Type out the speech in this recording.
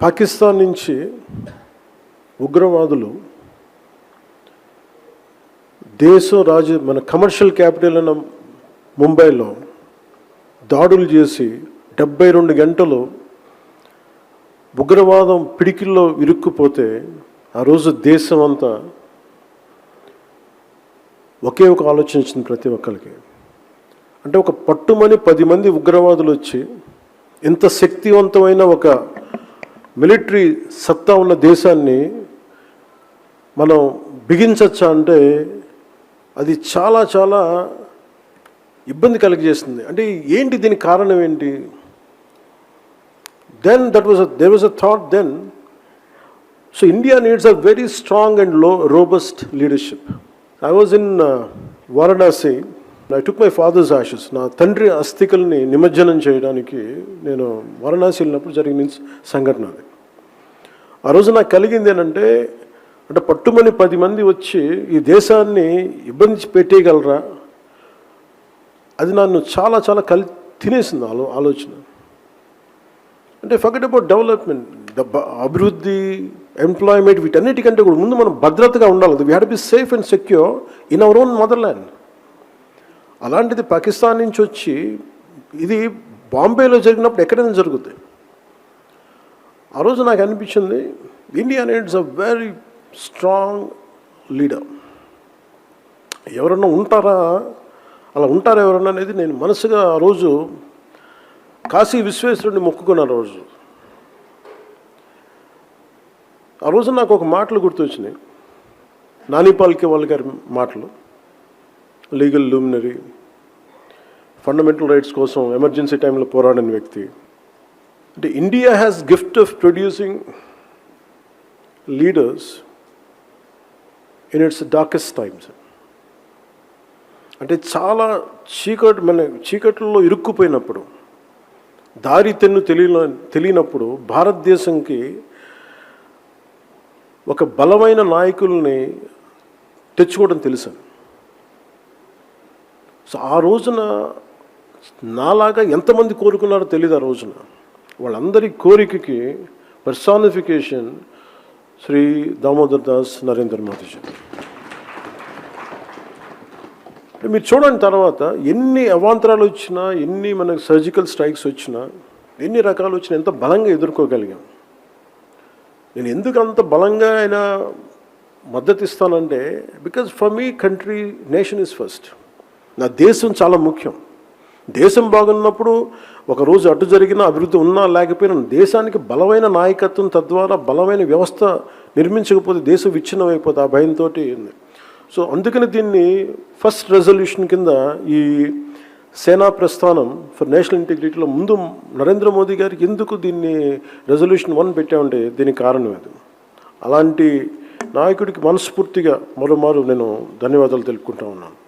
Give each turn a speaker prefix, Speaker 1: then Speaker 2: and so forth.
Speaker 1: పాకిస్తాన్ నుంచి ఉగ్రవాదులు మన కమర్షియల్ క్యాపిటల్ అయిన ముంబైలో దాడులు చేసి 72 గంటలు ఉగ్రవాదం పిడికిల్లో ఇరుక్కుపోతే ఆ రోజు దేశం అంతా ఒకే ఒక ఆలోచించింది ప్రతి ఒక్కరికి. అంటే ఒక పట్టుమని 10 మంది ఉగ్రవాదులు వచ్చి ఇంత శక్తివంతమైన ఒక మిలిటరీ సత్తా ఉన్న దేశాన్ని మనం బిగించచ్చా అంటే అది చాలా చాలా ఇబ్బంది కలిగజేస్తుంది. అంటే ఏంటి, దీనికి కారణం ఏంటి? Then there was a thought then, so India needs a very strong and robust leadership. I was in Varanasi. I took my father's ashes. నా తండ్రి అస్థికల్ని నిమజ్జనం చేయడానికి నేను వారణాసి వెళ్ళినప్పుడు జరిగిన సంఘటన అది. ఆ రోజు నాకు కలిగింది ఏంటంటే, అంటే పట్టుమని 10 మంది వచ్చి ఈ దేశాన్ని ఇబ్బంది పెట్టేయగలరా, అది నన్ను చాలా చాలా తినేసింది ఆలోచన. అంటే ఫర్గెట్ అబౌట్ డెవలప్మెంట్, అభివృద్ధి, ఎంప్లాయ్మెంట్, వీటన్నిటికంటే కూడా ముందు మనం భద్రతగా ఉండాలి. We had to be safe and secure in our own motherland. అలాంటిది పాకిస్తాన్ నుంచి వచ్చి ఇది బాంబేలో జరిగినప్పుడు ఎక్కడైనా జరుగుతుంది. ఆ రోజు నాకు అనిపించింది, India needs a very strong leader. ఎవరన్నా ఉంటారా, అలా ఉంటారా ఎవరన్నా అనేది నేను మనసుగా ఆ రోజు కాశీ విశ్వేశ్వరుడిని మొక్కుకున్నాను. ఆ రోజు నాకు ఒక మాటలు గుర్తొచ్చినాయి, నాని పాల్కేవాల్ గారి మాటలు. లీగల్ లూమినరీ, ఫండమెంటల్ రైట్స్ కోసం ఎమర్జెన్సీ టైంలో పోరాడిన వ్యక్తి. అంటే India has gift of producing leaders in it's darkest times. అంటే చాలా చీకట్లో ఇరుక్కుపోయినప్పుడు, దారి తెన్ను తెలియనప్పుడు భారతదేశంకి ఒక బలమైన నాయకుల్ని తెచ్చుకోవడం తెలుసు. సో ఆ రోజున నాలాగా ఎంతమంది కోరుకున్నారో తెలియదు. ఆ రోజున వాళ్ళందరి కోరికకి పర్సానిఫికేషన్ శ్రీ దామోదర్ దాస్ నరేంద్ర మోదీజీ. మీరు చూడండి, తర్వాత ఎన్ని అవాంతరాలు వచ్చినా, ఎన్ని మనకు సర్జికల్ స్ట్రైక్స్ వచ్చినా, ఎన్ని రకాలు వచ్చినా ఎంత బలంగా ఎదుర్కోగలిగాం. నేను ఎందుకు అంత బలంగా ఆయన మద్దతు ఇస్తానంటే, because for me country, nation is first. నా దేశం చాలా ముఖ్యం. దేశం బాగున్నప్పుడు ఒకరోజు అటు జరిగిన అభివృద్ధి ఉన్నా లేకపోయినా దేశానికి బలమైన నాయకత్వం, తద్వారా బలమైన వ్యవస్థ నిర్మించకపోతే దేశం విచ్ఛిన్నమైపోతే ఆ భయంతో. సో అందుకని దీన్ని ఫస్ట్ రెజల్యూషన్ కింద ఈ సేనా ప్రస్థానం ఫర్ నేషనల్ ఇంటిగ్రిటీలో ముందు నరేంద్ర మోదీ గారికి ఎందుకు దీన్ని రెజల్యూషన్ 1 పెట్టామంటే దీనికి కారణం అది. అలాంటి నాయకుడికి మనస్ఫూర్తిగా మరోమారు నేను ధన్యవాదాలు తెలుపుకుంటా ఉన్నాను.